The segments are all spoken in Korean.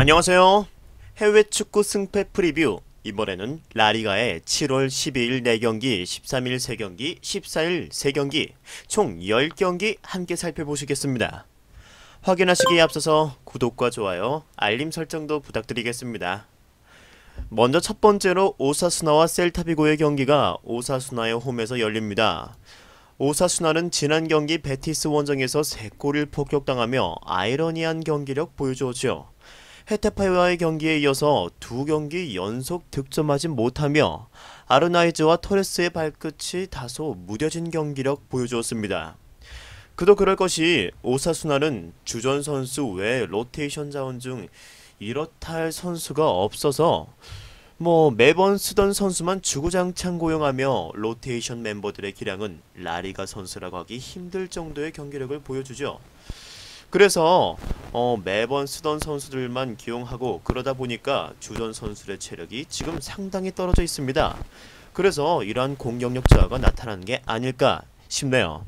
안녕하세요. 해외 축구 승패 프리뷰. 이번에는 라리가의 7월 12일 4경기, 13일 3경기, 14일 3경기, 총 10경기 함께 살펴보시겠습니다. 확인하시기에 앞서서 구독과 좋아요, 알림 설정도 부탁드리겠습니다. 먼저 첫 번째로 오사수나와 셀타비고의 경기가 오사수나의 홈에서 열립니다. 오사수나는 지난 경기 베티스 원정에서 3골을 폭격당하며 아이러니한 경기력 보여주었죠. 헤타파와의 경기에 이어서 2경기 연속 득점하지 못하며 아르나이즈와 토레스의 발끝이 다소 무뎌진 경기력 보여주었습니다. 그도 그럴 것이 오사수나는 주전 선수 외 로테이션 자원 중 이렇다 할 선수가 없어서 매번 쓰던 선수만 주구장창 고용하며 로테이션 멤버들의 기량은 라리가 선수라고 하기 힘들 정도의 경기력을 보여주죠. 그래서 매번 쓰던 선수들만 기용하고 그러다 보니까 주전 선수들의 체력이 지금 상당히 떨어져 있습니다. 그래서 이러한 공격력 저하가 나타나는 게 아닐까 싶네요.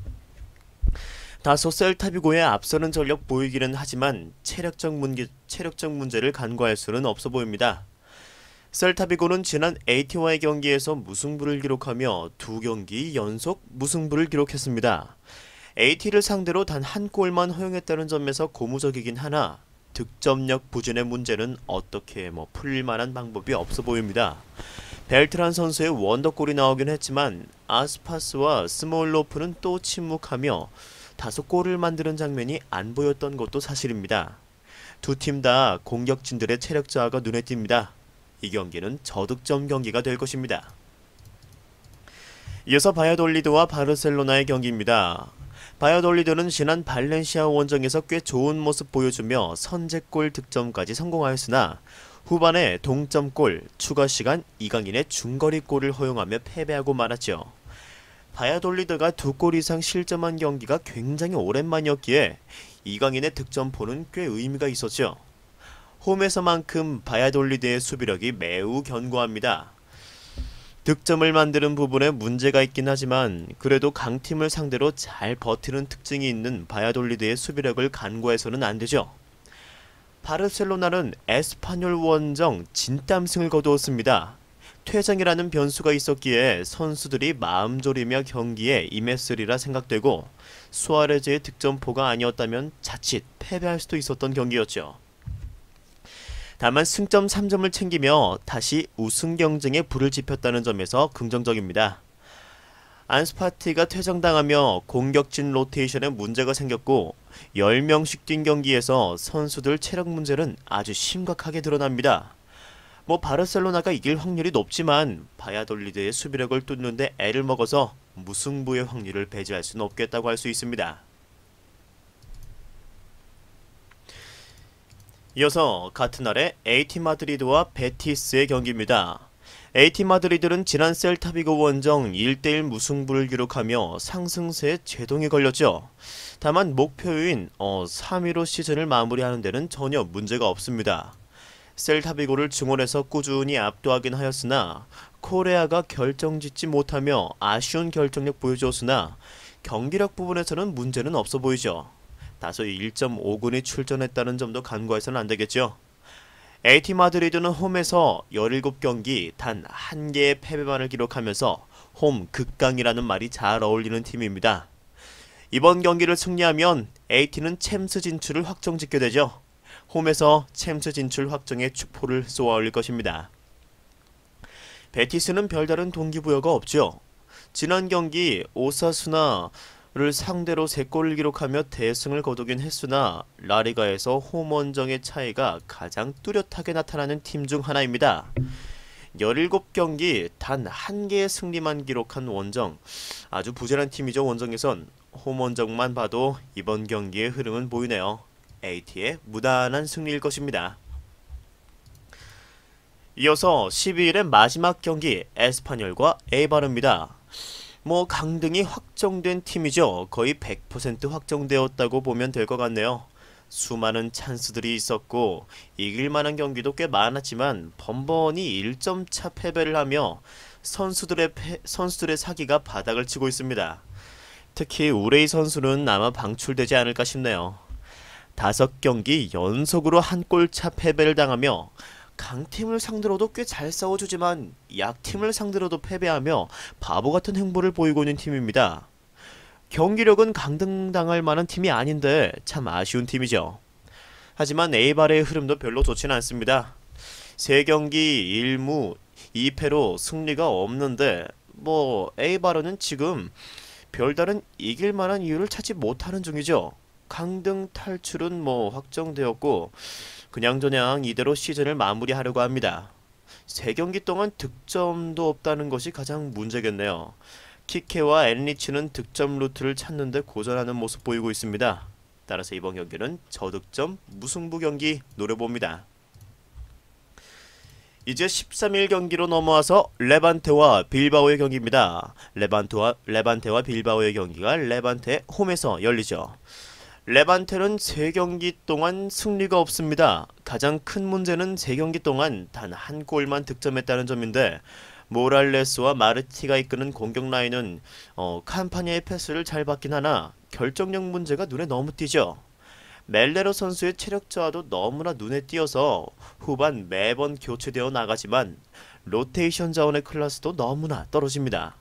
다소 셀타비고의 앞서는 전력 보이기는 하지만 체력적 문제를 간과할 수는 없어 보입니다. 셀타비고는 지난 AT와의 경기에서 무승부를 기록하며 2경기 연속 무승부를 기록했습니다. AT를 상대로 단 한 골만 허용했다는 점에서 고무적이긴 하나 득점력 부진의 문제는 어떻게 풀릴 만한 방법이 없어 보입니다. 벨트란 선수의 원더골이 나오긴 했지만 아스파스와 스몰로프는 또 침묵하며 다소 골을 만드는 장면이 안 보였던 것도 사실입니다. 두 팀 다 공격진들의 체력 저하가 눈에 띕니다. 이 경기는 저득점 경기가 될 것입니다. 이어서 바야돌리드와 바르셀로나의 경기입니다. 바야돌리드는 지난 발렌시아 원정에서 꽤 좋은 모습 보여주며 선제골 득점까지 성공하였으나 후반에 동점골, 추가시간 이강인의 중거리골을 허용하며 패배하고 말았죠. 바야돌리드가 2골 이상 실점한 경기가 굉장히 오랜만이었기에 이강인의 득점포는 꽤 의미가 있었죠. 홈에서만큼 바야돌리드의 수비력이 매우 견고합니다. 득점을 만드는 부분에 문제가 있긴 하지만 그래도 강팀을 상대로 잘 버티는 특징이 있는 바야돌리드의 수비력을 간과해서는 안되죠. 바르셀로나는 에스파뇰 원정 진땀승을 거두었습니다. 퇴장이라는 변수가 있었기에 선수들이 마음 졸이며 경기에 임했으리라 생각되고 수아레즈의 득점포가 아니었다면 자칫 패배할 수도 있었던 경기였죠. 다만 승점 3점을 챙기며 다시 우승 경쟁에 불을 지폈다는 점에서 긍정적입니다. 안스파티가 퇴장당하며 공격진 로테이션에 문제가 생겼고 10명씩 뛴 경기에서 선수들 체력 문제는 아주 심각하게 드러납니다. 바르셀로나가 이길 확률이 높지만 바야돌리드의 수비력을 뚫는데 애를 먹어서 무승부의 확률을 배제할 수는 없겠다고 할 수 있습니다. 이어서 같은 날에 AT 마드리드와 베티스의 경기입니다. AT 마드리드는 지난 셀타비고 원정 1대1 무승부를 기록하며 상승세에 제동이 걸렸죠. 다만 목표인 3위로 시즌을 마무리하는 데는 전혀 문제가 없습니다. 셀타비고를 중원에서 꾸준히 압도하긴 하였으나 코레아가 결정짓지 못하며 아쉬운 결정력 보여주었으나 경기력 부분에서는 문제는 없어 보이죠. 다소 1.5군이 출전했다는 점도 간과해서는 안되겠죠. AT 마드리드는 홈에서 17경기 단 1개의 패배만을 기록하면서 홈 극강이라는 말이 잘 어울리는 팀입니다. 이번 경기를 승리하면 AT는 챔스 진출을 확정짓게 되죠. 홈에서 챔스 진출 확정의 축포를 쏘아올릴 것입니다. 베티스는 별다른 동기부여가 없죠. 지난 경기 오사수나를 상대로 3골을 기록하며 대승을 거두긴 했으나 라리가에서 홈 원정의 차이가 가장 뚜렷하게 나타나는 팀 중 하나입니다. 17경기 단 1개의 승리만 기록한 원정, 아주 부진한 팀이죠. 원정에선 홈 원정만 봐도 이번 경기의 흐름은 보이네요. AT의 무난한 승리일 것입니다. 이어서 12일의 마지막 경기 에스파뇰과 에이바르입니다. 강등이 확정된 팀이죠. 거의 100% 확정되었다고 보면 될 것 같네요. 수많은 찬스들이 있었고 이길만한 경기도 꽤 많았지만 번번이 1점차 패배를 하며 선수들의 사기가 바닥을 치고 있습니다. 특히 우레이 선수는 아마 방출되지 않을까 싶네요. 5경기 연속으로 한 골차 패배를 당하며 강팀을 상대로도 꽤 잘 싸워주지만 약팀을 상대로도 패배하며 바보 같은 행보를 보이고 있는 팀입니다. 경기력은 강등당할 만한 팀이 아닌데 참 아쉬운 팀이죠. 하지만 에이바르의 흐름도 별로 좋지는 않습니다. 3경기 1무 2패로 승리가 없는데 에이바르는 지금 별다른 이길 만한 이유를 찾지 못하는 중이죠. 강등 탈출은 확정되었고 그냥저냥 이대로 시즌을 마무리하려고 합니다. 3경기 동안 득점도 없다는 것이 가장 문제겠네요. 키케와 엔리치는 득점 루트를 찾는데 고전하는 모습 보이고 있습니다. 따라서 이번 경기는 저득점 무승부 경기 노려봅니다. 이제 13일 경기로 넘어와서 레반테와 빌바오의 경기입니다. 레반테와 빌바오의 경기가 레반테 홈에서 열리죠. 레반테는 3경기 동안 승리가 없습니다. 가장 큰 문제는 3경기 동안 단 한 골만 득점했다는 점인데 모랄레스와 마르티가 이끄는 공격 라인은 캄파니의 패스를 잘 받긴 하나 결정력 문제가 눈에 너무 띄죠. 멜레로 선수의 체력 저하도 너무나 눈에 띄어서 후반 매번 교체되어 나가지만 로테이션 자원의 클래스도 너무나 떨어집니다.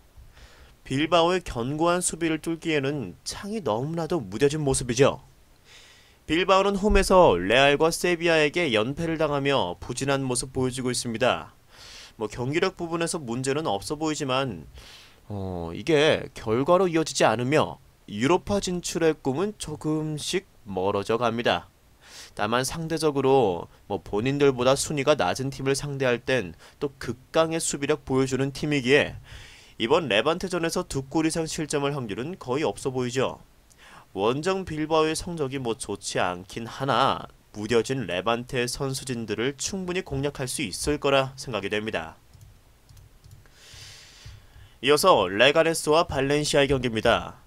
빌바오의 견고한 수비를 뚫기에는 창이 너무나도 무뎌진 모습이죠. 빌바오는 홈에서 레알과 세비야에게 연패를 당하며 부진한 모습 보여주고 있습니다. 경기력 부분에서 문제는 없어 보이지만 이게 결과로 이어지지 않으며 유로파 진출의 꿈은 조금씩 멀어져 갑니다. 다만 상대적으로 본인들보다 순위가 낮은 팀을 상대할 땐 또 극강의 수비력 보여주는 팀이기에 이번 레반테전에서 2골 이상 실점할 확률은 거의 없어 보이죠. 원정 빌바오의 성적이 좋지 않긴 하나 무뎌진 레반테 선수진들을 충분히 공략할 수 있을 거라 생각이 됩니다. 이어서 레가네스와 발렌시아의 경기입니다.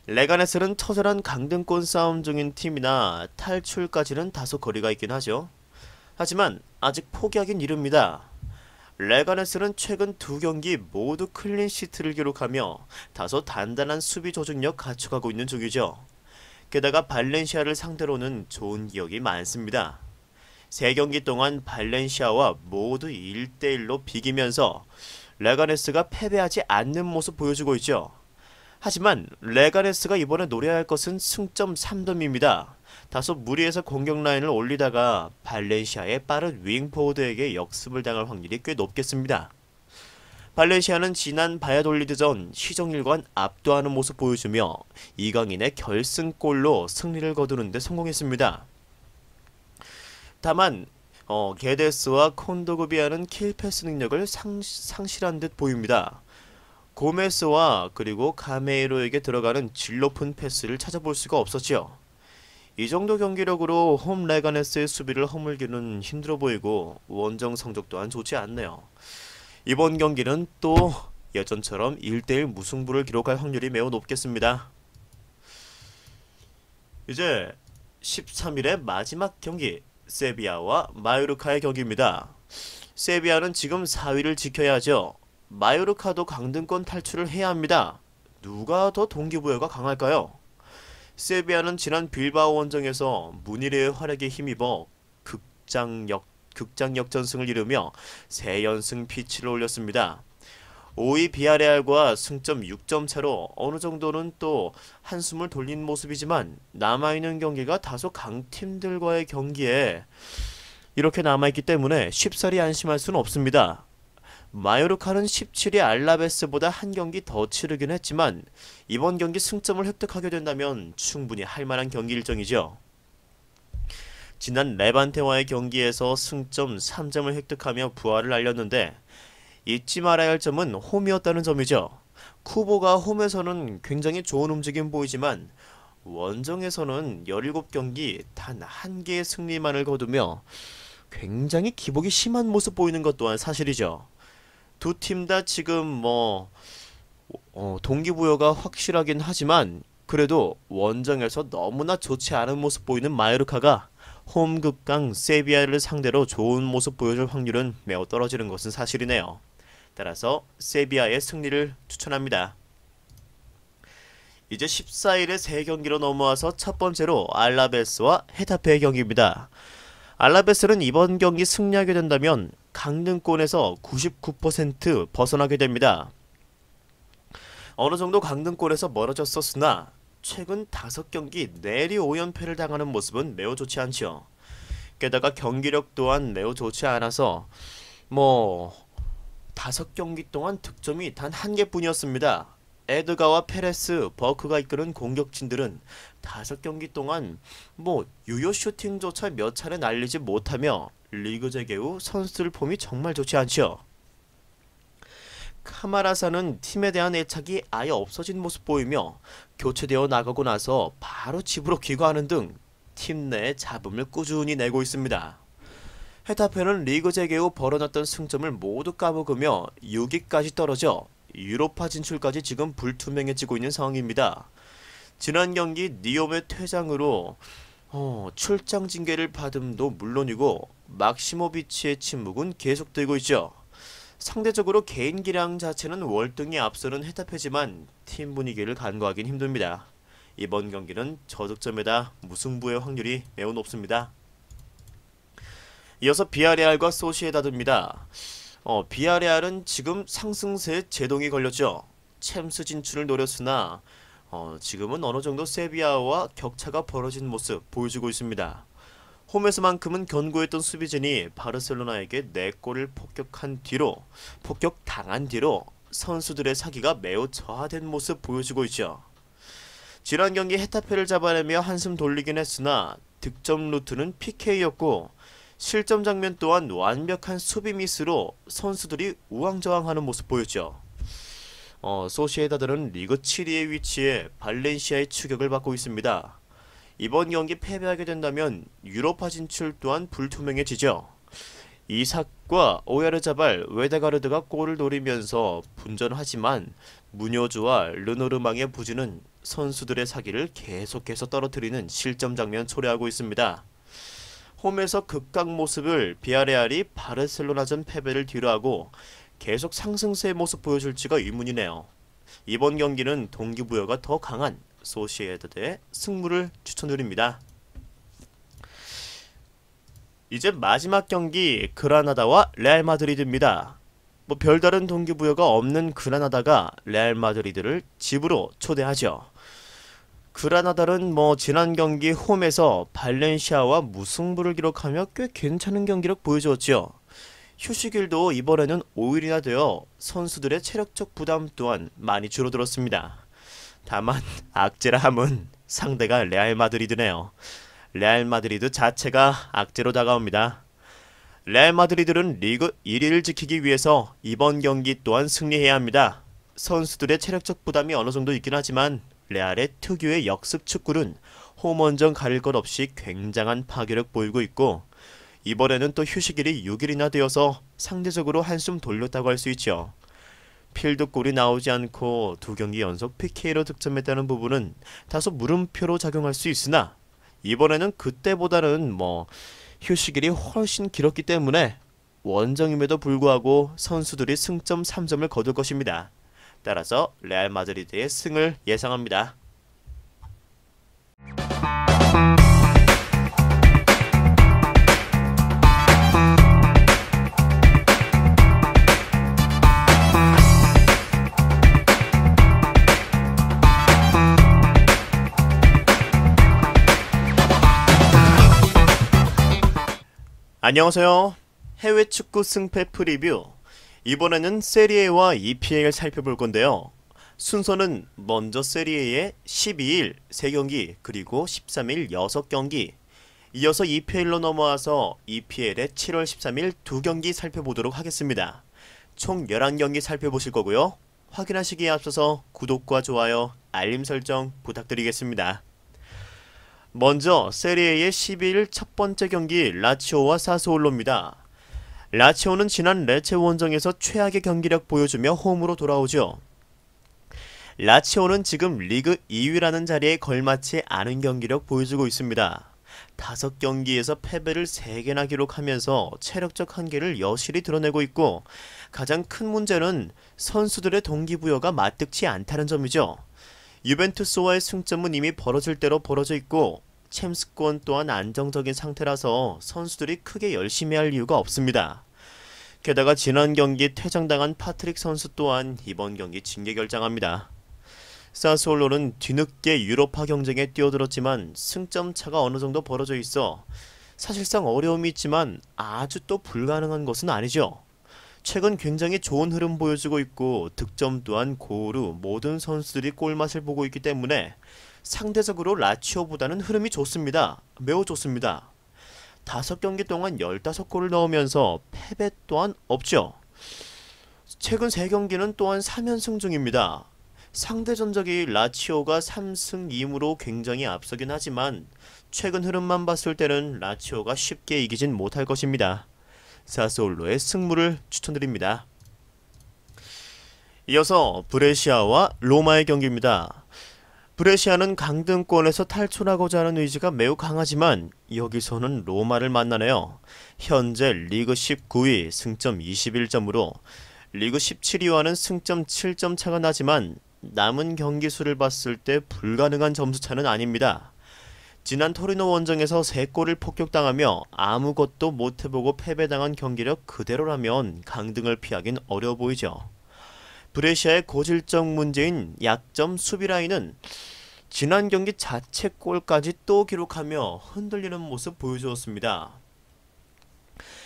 레가네스는 처절한 강등권 싸움 중인 팀이나 탈출까지는 다소 거리가 있긴 하죠. 하지만 아직 포기하긴 이릅니다. 레가네스는 최근 2경기 모두 클린시트를 기록하며 다소 단단한 수비 조직력 갖춰가고 있는 중이죠. 게다가 발렌시아를 상대로는 좋은 기억이 많습니다. 3경기 동안 발렌시아와 모두 1대1로 비기면서 레가네스가 패배하지 않는 모습 보여주고 있죠. 하지만 레가네스가 이번에 노려야 할 것은 승점 3덤입니다. 다소 무리해서 공격 라인을 올리다가 발렌시아의 빠른 윙포워드에게 역습을 당할 확률이 꽤 높겠습니다. 발렌시아는 지난 바야돌리드전 시종일관 압도하는 모습 보여주며 이강인의 결승골로 승리를 거두는 데 성공했습니다. 다만 게데스와 콘도그비아는 킬패스 능력을 상실한 듯 보입니다. 고메스와 그리고 가메이로에게 들어가는 질 높은 패스를 찾아볼 수가 없었지요. 이 정도 경기력으로 홈 레가네스의 수비를 허물기는 힘들어 보이고 원정 성적 또한 좋지 않네요. 이번 경기는 또 예전처럼 1대1 무승부를 기록할 확률이 매우 높겠습니다. 이제 13일의 마지막 경기 세비야와 마요르카의 경기입니다. 세비야는 지금 4위를 지켜야 하죠. 마요르카도 강등권 탈출을 해야 합니다. 누가 더 동기부여가 강할까요? 세비야는 지난 빌바오 원정에서 문이레의 활약에 힘입어 극장 역전승을 이루며 3연승 피치를 올렸습니다. 5위 비아레알과 승점 6점 차로 어느 정도는 또 한숨을 돌린 모습이지만 남아있는 경기가 다소 강팀들과의 경기에 이렇게 남아있기 때문에 쉽사리 안심할 수는 없습니다. 마요르카는 17위 알라베스보다 한 경기 더 치르긴 했지만 이번 경기 승점을 획득하게 된다면 충분히 할만한 경기 일정이죠. 지난 레반테와의 경기에서 승점 3점을 획득하며 부활을 알렸는데 잊지 말아야 할 점은 홈이었다는 점이죠. 쿠보가 홈에서는 굉장히 좋은 움직임 보이지만 원정에서는 17경기 단 1개의 승리만을 거두며 굉장히 기복이 심한 모습 보이는 것 또한 사실이죠. 두 팀 다 지금 동기부여가 확실하긴 하지만 그래도 원정에서 너무나 좋지 않은 모습 보이는 마요르카가 홈 극강 세비야를 상대로 좋은 모습 보여줄 확률은 매우 떨어지는 것은 사실이네요. 따라서 세비야의 승리를 추천합니다. 이제 14일에 3경기로 넘어와서 첫 번째로 알라베스와 헤타페의 경기입니다. 알라베스는 이번 경기 승리하게 된다면 강등권에서 99% 벗어나게 됩니다. 어느 정도 강등권에서 멀어졌었으나 최근 5경기 내리 5연패를 당하는 모습은 매우 좋지 않죠. 게다가 경기력 또한 매우 좋지 않아서 5경기 동안 득점이 단 1개뿐이었습니다. 에드가와 페레스, 버크가 이끄는 공격진들은 5경기 동안 유효 슈팅조차 몇 차례 날리지 못하며 리그 재개 후 선수들 폼이 정말 좋지 않죠. 카마라사는 팀에 대한 애착이 아예 없어진 모습 보이며 교체되어 나가고 나서 바로 집으로 귀가하는 등 팀 내 잡음을 꾸준히 내고 있습니다. 헤타페는 리그 재개 후 벌어졌던 승점을 모두 까먹으며 6위까지 떨어져 유로파 진출까지 지금 불투명해지고 있는 상황입니다. 지난 경기 니옴의 퇴장으로 출장 징계를 받음도 물론이고 막시모비치의 침묵은 계속되고 있죠. 상대적으로 개인 기량 자체는 월등히 앞서는 헤타페지만 팀 분위기를 간과하긴 힘듭니다. 이번 경기는 저득점에다 무승부의 확률이 매우 높습니다. 이어서 비아레알과 소시에다드입니다. 비아레알은 지금 상승세에 제동이 걸렸죠. 챔스 진출을 노렸으나 지금은 어느 정도 세비야와 격차가 벌어진 모습 보여주고 있습니다. 홈에서만큼은 견고했던 수비진이 바르셀로나에게 4골을 폭격당한 뒤로 선수들의 사기가 매우 저하된 모습 보여주고 있죠. 지난 경기 헤타페를 잡아내며 한숨 돌리긴 했으나 득점 루트는 PK였고 실점 장면 또한 완벽한 수비 미스로 선수들이 우왕좌왕하는 모습 보였죠. 소시에다드는 리그 7위에 위치해 발렌시아의 추격을 받고 있습니다. 이번 경기 패배하게 된다면 유로파 진출 또한 불투명해지죠. 이삭과 오야르자발, 웨데가르드가 골을 노리면서 분전하지만 무뇨주와 르노르망의 부진은 선수들의 사기를 계속해서 떨어뜨리는 실점 장면 초래하고 있습니다. 홈에서 극강 모습을 비아레알이 바르셀로나전 패배를 뒤로하고 계속 상승세의 모습 보여줄지가 의문이네요. 이번 경기는 동기부여가 더 강한 소시에다드의 승부를 추천드립니다. 이제 마지막 경기 그라나다와 레알 마드리드입니다. 별다른 동기부여가 없는 그라나다가 레알 마드리드를 집으로 초대하죠. 그라나다는 지난 경기 홈에서 발렌시아와 무승부를 기록하며 꽤 괜찮은 경기력 보여주었지요. 휴식일도 이번에는 5일이나 되어 선수들의 체력적 부담 또한 많이 줄어들었습니다. 다만 악재라 함은 상대가 레알 마드리드네요. 레알 마드리드 자체가 악재로 다가옵니다. 레알 마드리드는 리그 1위를 지키기 위해서 이번 경기 또한 승리해야 합니다. 선수들의 체력적 부담이 어느 정도 있긴 하지만 레알의 특유의 역습 축구는 홈원정 가릴 것 없이 굉장한 파괴력 보이고 있고 이번에는 또 휴식일이 6일이나 되어서 상대적으로 한숨 돌렸다고 할 수 있죠. 필드골이 나오지 않고 2경기 연속 PK로 득점했다는 부분은 다소 물음표로 작용할 수 있으나 이번에는 그때보다는 휴식일이 훨씬 길었기 때문에 원정임에도 불구하고 선수들이 승점 3점을 거둘 것입니다. 따라서 레알 마드리드의 승을 예상합니다. 안녕하세요. 해외 축구 승패 프리뷰. 이번에는 세리에와 EPL 살펴볼 건데요. 순서는 먼저 세리에의 12일 3경기 그리고 13일 6경기, 이어서 EPL로 넘어와서 EPL의 7월 13일 2경기 살펴보도록 하겠습니다. 총 11경기 살펴보실 거고요. 확인하시기에 앞서서 구독과 좋아요, 알림 설정 부탁드리겠습니다. 먼저 세리에의 12일 첫 번째 경기 라치오와 사스올로입니다. 라치오는 지난 레체 원정에서 최악의 경기력 보여주며 홈으로 돌아오죠. 라치오는 지금 리그 2위라는 자리에 걸맞지 않은 경기력 보여주고 있습니다. 5경기에서 패배를 3개나 기록하면서 체력적 한계를 여실히 드러내고 있고 가장 큰 문제는 선수들의 동기부여가 맞득치 않다는 점이죠. 유벤투스와의 승점은 이미 벌어질 대로 벌어져 있고 챔스권 또한 안정적인 상태라서 선수들이 크게 열심히 할 이유가 없습니다. 게다가 지난 경기 퇴장당한 파트릭 선수 또한 이번 경기 징계 결장합니다. 사스올로는 뒤늦게 유로파 경쟁에 뛰어들었지만 승점 차가 어느 정도 벌어져 있어 사실상 어려움이 있지만 아주 또 불가능한 것은 아니죠. 최근 굉장히 좋은 흐름 보여주고 있고 득점 또한 고루 모든 선수들이 골맛을 보고 있기 때문에 상대적으로 라치오보다는 흐름이 좋습니다. 매우 좋습니다. 5경기 동안 15골을 넣으면서 패배 또한 없죠. 최근 3경기는 또한 3연승 중입니다. 상대 전적이 라치오가 3승 2무로 굉장히 앞서긴 하지만 최근 흐름만 봤을 때는 라치오가 쉽게 이기진 못할 것입니다. 사스올로의 승부를 추천드립니다. 이어서 브레시아와 로마의 경기입니다. 브레시아는 강등권에서 탈출하고자 하는 의지가 매우 강하지만 여기서는 로마를 만나네요. 현재 리그 19위 승점 21점으로 리그 17위와는 승점 7점 차가 나지만 남은 경기 수를 봤을 때 불가능한 점수차는 아닙니다. 지난 토리노 원정에서 3골을 폭격당하며 아무것도 못해보고 패배당한 경기력 그대로라면 강등을 피하긴 어려워 보이죠. 브레시아의 고질적 문제인 약점 수비라인은 지난 경기 자책골까지 또 기록하며 흔들리는 모습 보여주었습니다.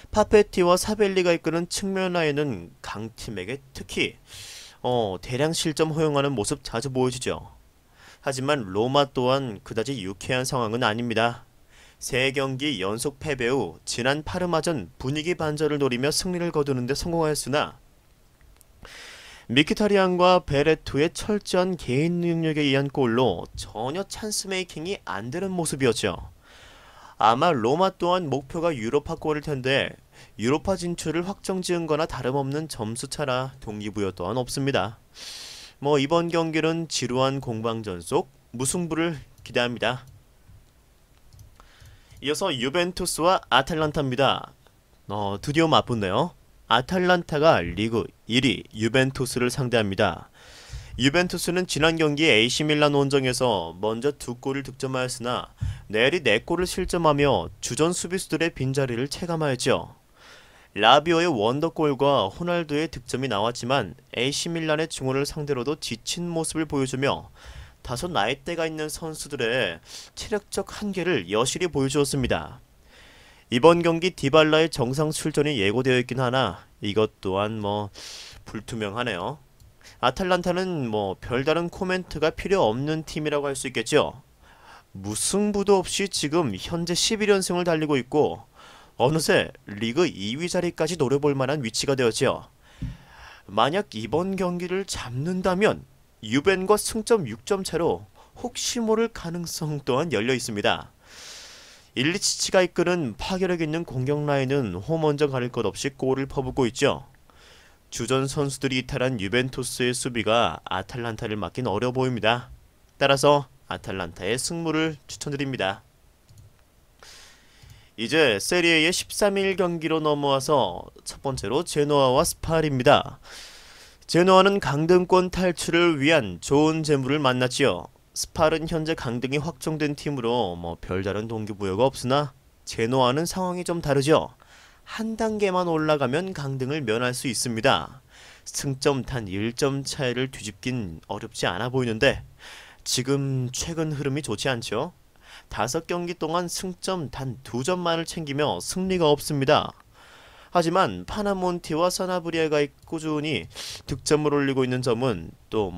파페티와 사벨리가 이끄는 측면 라인은 강팀에게 특히 대량 실점 허용하는 모습 자주 보여주죠. 하지만 로마 또한 그다지 유쾌한 상황은 아닙니다. 3경기 연속 패배 후 지난 파르마전 분위기 반전을 노리며 승리를 거두는 데 성공하였으나 미키타리안과 베레투의 철저한 개인 능력에 의한 골로 전혀 찬스 메이킹이 안 되는 모습이었죠. 아마 로마 또한 목표가 유로파골일 텐데 유로파 진출을 확정지은 거나 다름없는 점수차라 동기부여 또한 없습니다. 이번 경기는 지루한 공방전 속 무승부를 기대합니다. 이어서 유벤투스와 아탈란타입니다. 드디어 맞붙네요. 아탈란타가 리그 1위 유벤투스를 상대합니다. 유벤투스는 지난 경기 AC밀란 원정에서 먼저 2골을 득점하였으나 내리 4골을 실점하며 주전 수비수들의 빈자리를 체감하였죠. 라비오의 원더골과 호날두의 득점이 나왔지만 AC밀란의 중원을 상대로도 지친 모습을 보여주며 다소 나이대가 있는 선수들의 체력적 한계를 여실히 보여주었습니다. 이번 경기 디발라의 정상 출전이 예고되어 있긴 하나 이것 또한 불투명하네요. 아탈란타는 별다른 코멘트가 필요 없는 팀이라고 할 수 있겠죠. 무승부도 없이 지금 현재 11연승을 달리고 있고 어느새 리그 2위 자리까지 노려볼 만한 위치가 되었지요. 만약 이번 경기를 잡는다면 유벤과 승점 6점 차로 혹시 모를 가능성 또한 열려 있습니다. 일리치치가 이끄는 파괴력 있는 공격 라인은 홈원정 가릴 것 없이 골을 퍼붓고 있죠. 주전 선수들이 이탈한 유벤투스의 수비가 아탈란타를 막긴 어려워 보입니다. 따라서 아탈란타의 승부를 추천드립니다. 이제 세리에의 13일 경기로 넘어와서 첫 번째로 제노아와 스팔입니다. 제노아는 강등권 탈출을 위한 좋은 재물을 만났지요. 스팔은 현재 강등이 확정된 팀으로 별다른 동기부여가 없으나 제노아는 상황이 좀 다르죠. 한 단계만 올라가면 강등을 면할 수 있습니다. 승점 단 1점 차이를 뒤집긴 어렵지 않아 보이는데 지금 최근 흐름이 좋지 않죠. 5경기 동안 승점 단 2점만을 챙기며 승리가 없습니다. 하지만 파나몬티와 사나브리아가 꾸준히 득점을 올리고 있는 점은 또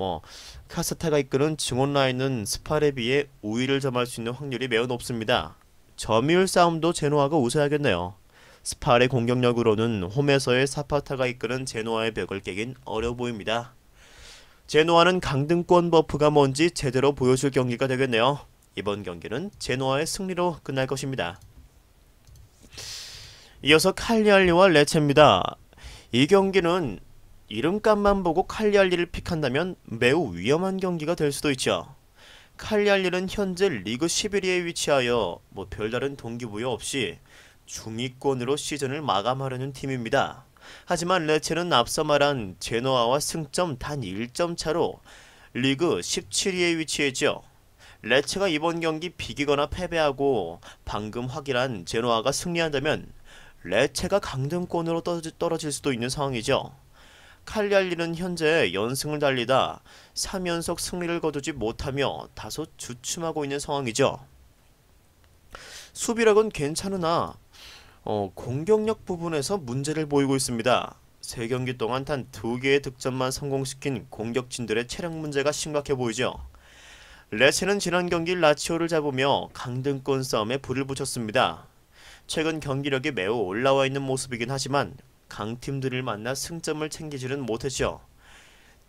카스타가 이끄는 증원 라인은 스팔에 비해 우위를 점할 수 있는 확률이 매우 높습니다. 점유율 싸움도 제노아가 우세하겠네요. 스팔의 공격력으로는 홈에서의 사파타가 이끄는 제노아의 벽을 깨긴 어려워 보입니다. 제노아는 강등권 버프가 뭔지 제대로 보여줄 경기가 되겠네요. 이번 경기는 제노아의 승리로 끝날 것입니다. 이어서 칼리알리와 레체입니다. 이 경기는 이름값만 보고 칼리알리를 픽한다면 매우 위험한 경기가 될 수도 있죠. 칼리알리는 현재 리그 11위에 위치하여 별다른 동기부여 없이 중위권으로 시즌을 마감하려는 팀입니다. 하지만 레체는 앞서 말한 제노아와 승점 단 1점 차로 리그 17위에 위치했죠. 레체가 이번 경기 비기거나 패배하고 방금 확인한 제노아가 승리한다면 레체가 강등권으로 떨어질 수도 있는 상황이죠. 칼리알리는 현재 연승을 달리다 3연속 승리를 거두지 못하며 다소 주춤하고 있는 상황이죠. 수비력은 괜찮으나 공격력 부분에서 문제를 보이고 있습니다. 3경기 동안 단 2개의 득점만 성공시킨 공격진들의 체력 문제가 심각해 보이죠. 레체는 지난 경기 라치오를 잡으며 강등권 싸움에 불을 붙였습니다. 최근 경기력이 매우 올라와 있는 모습이긴 하지만 강팀들을 만나 승점을 챙기지는 못했죠.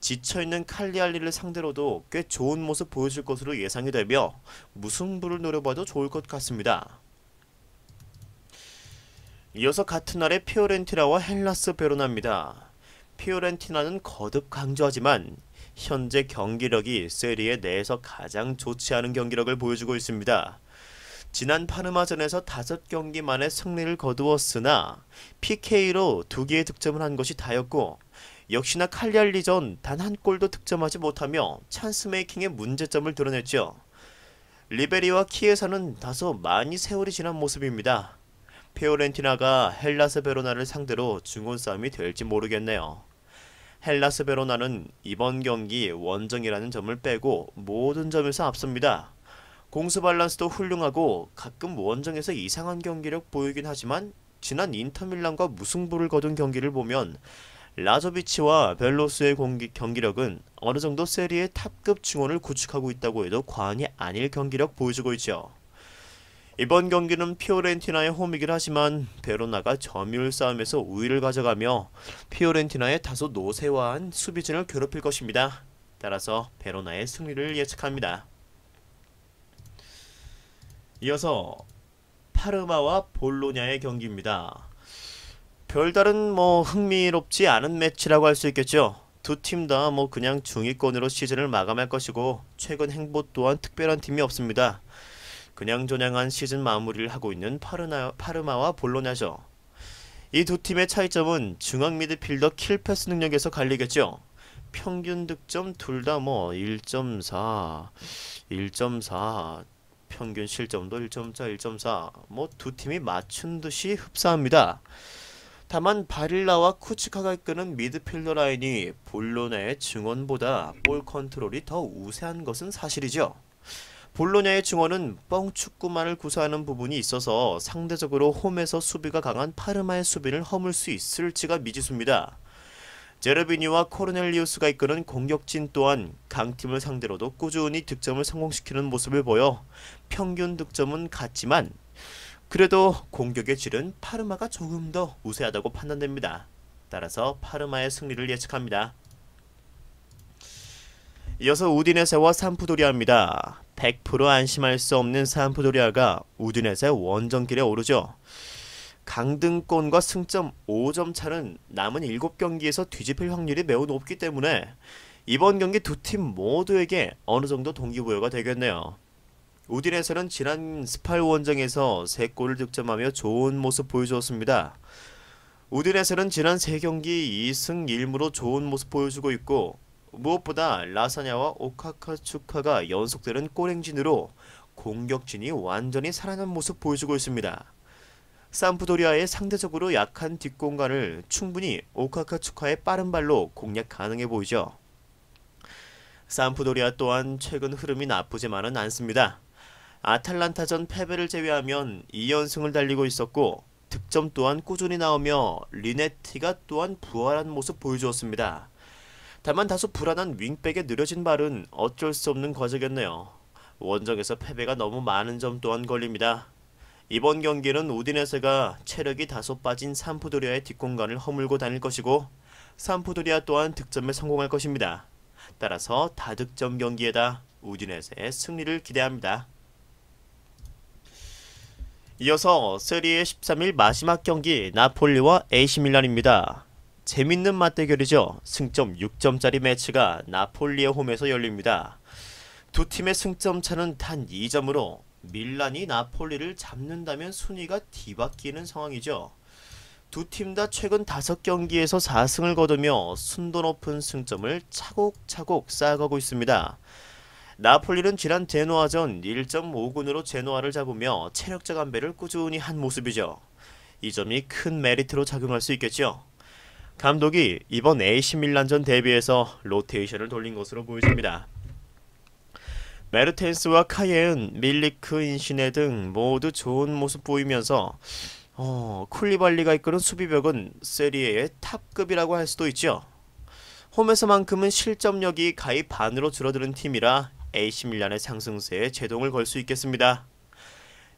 지쳐있는 칼리알리를 상대로도 꽤 좋은 모습 보여줄 것으로 예상이 되며 무승부를 노려봐도 좋을 것 같습니다. 이어서 같은 날에 피오렌티나와 헬라스 베로나입니다. 피오렌티나는 거듭 강조하지만 현재 경기력이 세리에 내에서 가장 좋지 않은 경기력을 보여주고 있습니다. 지난 파르마전에서 5경기 만에 승리를 거두었으나 PK로 2개의 득점을 한 것이 다였고 역시나 칼리알리전 단 한 골도 득점하지 못하며 찬스 메이킹의 문제점을 드러냈죠. 리베리와 키에사는 다소 많이 세월이 지난 모습입니다. 피오렌티나가 헬라스 베로나를 상대로 중원 싸움이 될지 모르겠네요. 헬라스 베로나는 이번 경기 원정이라는 점을 빼고 모든 점에서 앞섭니다. 공수 밸런스도 훌륭하고 가끔 원정에서 이상한 경기력 보이긴 하지만 지난 인터밀란과 무승부를 거둔 경기를 보면 라조비치와 벨로스의 경기력은 어느정도 세리의 탑급 중원을 구축하고 있다고 해도 과언이 아닐 경기력 보여주고 있죠. 이번 경기는 피오렌티나의 홈이긴 하지만 베로나가 점유율 싸움에서 우위를 가져가며 피오렌티나의 다소 노쇠화한 수비진을 괴롭힐 것입니다. 따라서 베로나의 승리를 예측합니다. 이어서 파르마와 볼로냐의 경기입니다. 별다른 흥미롭지 않은 매치라고 할 수 있겠죠. 두 팀 다 그냥 중위권으로 시즌을 마감할 것이고 최근 행보 또한 특별한 팀이 없습니다. 그냥저냥한 시즌 마무리를 하고 있는 파르마와 볼로냐죠. 이 두 팀의 차이점은 중앙 미드필더 킬패스 능력에서 갈리겠죠. 평균 득점 둘 다 1.4, 1.4, 평균 실점도 1.4, 1.4 두 팀이 맞춘 듯이 흡사합니다. 다만 바릴라와 쿠치카가 이끄는 미드필더 라인이 볼로냐의 중원보다 볼 컨트롤이 더 우세한 것은 사실이죠. 볼로냐의 중원은 뻥축구만을 구사하는 부분이 있어서 상대적으로 홈에서 수비가 강한 파르마의 수비를 허물 수 있을지가 미지수입니다. 제르비니와 코르넬리우스가 이끄는 공격진 또한 강팀을 상대로도 꾸준히 득점을 성공시키는 모습을 보여 평균 득점은 같지만 그래도 공격의 질은 파르마가 조금 더 우세하다고 판단됩니다. 따라서 파르마의 승리를 예측합니다. 이어서 우디네세와 삼프도리아입니다. 100% 안심할 수 없는 삼프도리아가 우디네세 원정길에 오르죠. 강등권과 승점 5점 차는 남은 7경기에서 뒤집힐 확률이 매우 높기 때문에 이번 경기 두 팀 모두에게 어느 정도 동기부여가 되겠네요. 우디네세는 지난 스팔 원정에서 3골을 득점하며 좋은 모습 보여주었습니다. 우디네세는 지난 3경기 2승 1무로 좋은 모습 보여주고 있고 무엇보다 라사냐와 오카카추카가 연속되는 골행진으로 공격진이 완전히 살아난 모습 보여주고 있습니다. 삼프도리아의 상대적으로 약한 뒷공간을 충분히 오카카추카의 빠른 발로 공략 가능해 보이죠. 삼프도리아 또한 최근 흐름이 나쁘지만은 않습니다. 아탈란타전 패배를 제외하면 2연승을 달리고 있었고 득점 또한 꾸준히 나오며 리네티가 또한 부활한 모습 보여주었습니다. 다만 다소 불안한 윙백의 느려진 발은 어쩔 수 없는 과제겠네요. 원정에서 패배가 너무 많은 점 또한 걸립니다. 이번 경기는 우디네세가 체력이 다소 빠진 삼프도리아의 뒷공간을 허물고 다닐 것이고 삼프도리아 또한 득점에 성공할 것입니다. 따라서 다득점 경기에다 우디네세의 승리를 기대합니다. 이어서 세리에 13일 마지막 경기 나폴리와 AC밀란입니다. 재밌는 맞대결이죠. 승점 6점짜리 매치가 나폴리의 홈에서 열립니다. 두 팀의 승점 차는 단 2점으로 밀란이 나폴리를 잡는다면 순위가 뒤바뀌는 상황이죠. 두 팀 다 최근 5경기에서 4승을 거두며 순도 높은 승점을 차곡차곡 쌓아가고 있습니다. 나폴리는 지난 제노아전 1.5군으로 제노아를 잡으며 체력적 안배를 꾸준히 한 모습이죠. 이 점이 큰 메리트로 작용할 수 있겠죠. 감독이 이번 AC 밀란전 대비해서 로테이션을 돌린 것으로 보여집니다. 메르텐스와 카예은, 밀리크, 인시네 등 모두 좋은 모습 보이면서 쿨리발리가 이끄는 수비벽은 세리에의 탑급이라고 할 수도 있죠. 홈에서만큼은 실점력이 가히 반으로 줄어드는 팀이라 AC 밀란의 상승세에 제동을 걸 수 있겠습니다.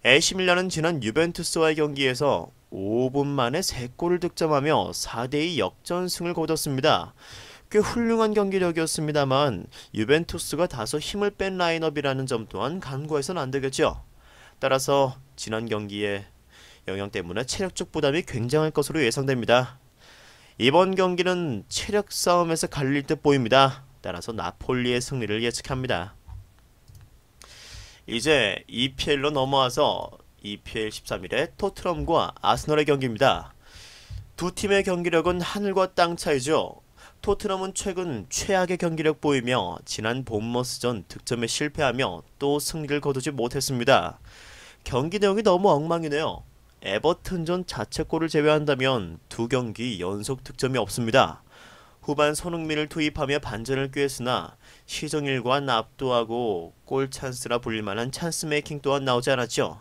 AC 밀란은 지난 유벤투스와의 경기에서 5분 만에 3골을 득점하며 4대2 역전승을 거뒀습니다. 꽤 훌륭한 경기력이었습니다만 유벤투스가 다소 힘을 뺀 라인업이라는 점 또한 간과해서는 안되겠죠. 따라서 지난 경기의 영향 때문에 체력적 부담이 굉장할 것으로 예상됩니다. 이번 경기는 체력 싸움에서 갈릴 듯 보입니다. 따라서 나폴리의 승리를 예측합니다. 이제 EPL로 넘어와서 EPL 13일에 토트넘과 아스널의 경기입니다. 두 팀의 경기력은 하늘과 땅 차이죠. 토트넘은 최근 최악의 경기력 보이며 지난 본머스전 득점에 실패하며 또 승리를 거두지 못했습니다. 경기 내용이 너무 엉망이네요. 에버튼전 자책골을 제외한다면 두 경기 연속 득점이 없습니다. 후반 손흥민을 투입하며 반전을 꾀했으나 시정일과 압도하고 골 찬스라 불릴만한 찬스 메이킹 또한 나오지 않았죠.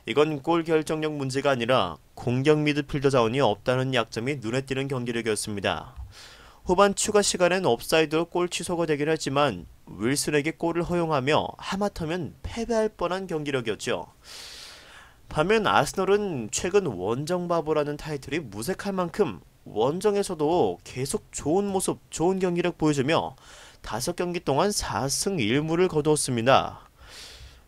이건 골 결정력 문제가 아니라 공격 미드필더 자원이 없다는 약점이 눈에 띄는 경기력이었습니다. 후반 추가 시간엔 옵사이드로 골 취소가 되긴 했지만 윌슨에게 골을 허용하며 하마터면 패배할 뻔한 경기력이었죠. 반면 아스널은 최근 원정바보라는 타이틀이 무색할 만큼 원정에서도 계속 좋은 모습, 좋은 경기력 보여주며 5경기 동안 4승 1무를 거두었습니다.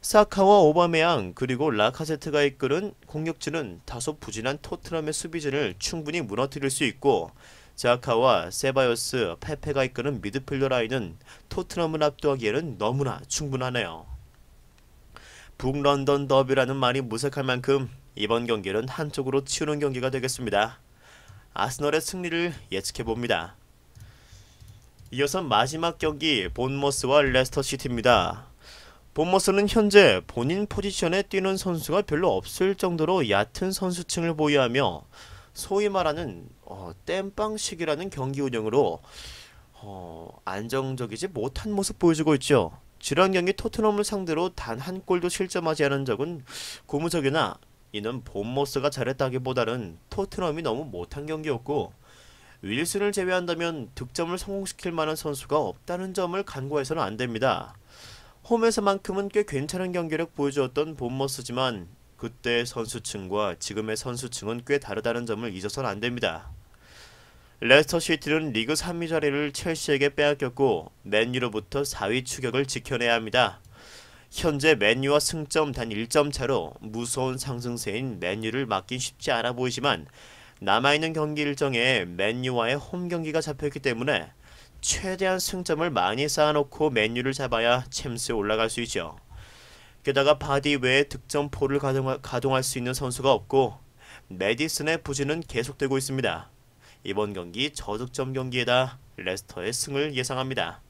사카와 오바메양 그리고 라카제트가 이끄는 공격진은 다소 부진한 토트넘의 수비진을 충분히 무너뜨릴 수 있고 자카와 세바요스, 페페가 이끄는 미드필더 라인은 토트넘을 압도하기에는 너무나 충분하네요. 북런던 더비라는 말이 무색할 만큼 이번 경기는 한쪽으로 치우는 경기가 되겠습니다. 아스널의 승리를 예측해봅니다. 이어서 마지막 경기 본머스와 레스터시티입니다. 본머스는 현재 본인 포지션에 뛰는 선수가 별로 없을 정도로 얕은 선수층을 보유하며 소위 말하는 땜빵식이라는 경기 운영으로 안정적이지 못한 모습 보여주고 있죠. 지난 경기 토트넘을 상대로 단 한 골도 실점하지 않은 적은 고무적이나 이는 본머스가 잘했다기보다는 토트넘이 너무 못한 경기였고 윌슨을 제외한다면 득점을 성공시킬 만한 선수가 없다는 점을 간과해서는 안됩니다. 홈에서만큼은 꽤 괜찮은 경기력 보여주었던 본머스지만 그때의 선수층과 지금의 선수층은 꽤 다르다는 점을 잊어서는 안됩니다. 레스터시티는 리그 3위 자리를 첼시에게 빼앗겼고 맨유로부터 4위 추격을 지켜내야 합니다. 현재 맨유와 승점 단 1점 차로 무서운 상승세인 맨유를 막긴 쉽지 않아 보이지만 남아있는 경기 일정에 맨유와의 홈 경기가 잡혀있기 때문에 최대한 승점을 많이 쌓아놓고 맨유를 잡아야 챔스에 올라갈 수 있죠. 게다가 바디 외에 득점포를 가동할 수 있는 선수가 없고 메디슨의 부진은 계속되고 있습니다. 이번 경기 저득점 경기에다 레스터의 승을 예상합니다.